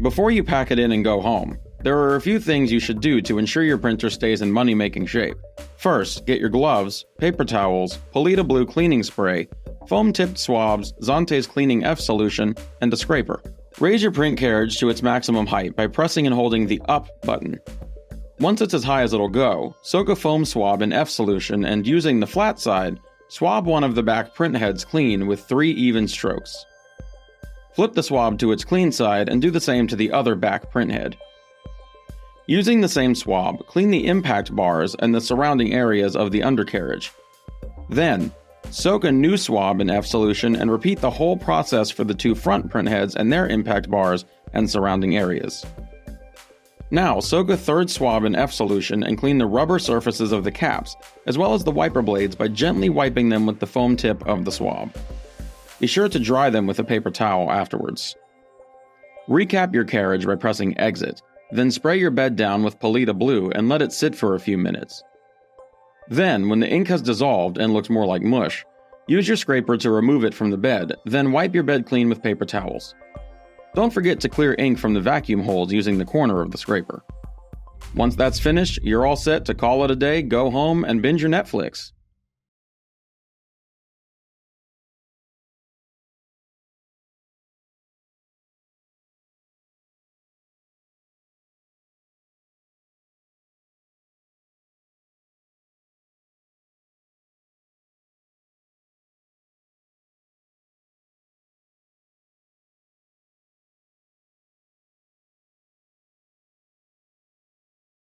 Before you pack it in and go home, there are a few things you should do to ensure your printer stays in money-making shape. First, get your gloves, paper towels, Polita Blue cleaning spray, foam-tipped swabs, Zonte's Cleaning F solution, and a scraper. Raise your print carriage to its maximum height by pressing and holding the Up button. Once it's as high as it'll go, soak a foam swab in F solution and using the flat side, swab one of the back print heads clean with 3 even strokes. Flip the swab to its clean side and do the same to the other back print head. Using the same swab, clean the impact bars and the surrounding areas of the undercarriage. Then, soak a new swab in F solution and repeat the whole process for the 2 front print heads and their impact bars and surrounding areas. Now, soak a 3rd swab in F solution and clean the rubber surfaces of the caps, as well as the wiper blades by gently wiping them with the foam tip of the swab. Be sure to dry them with a paper towel afterwards. Recap your carriage by pressing Exit, then spray your bed down with Polita Blue and let it sit for a few minutes. Then, when the ink has dissolved and looks more like mush, use your scraper to remove it from the bed, then wipe your bed clean with paper towels. Don't forget to clear ink from the vacuum holes using the corner of the scraper. Once that's finished, you're all set to call it a day, go home, and binge your Netflix.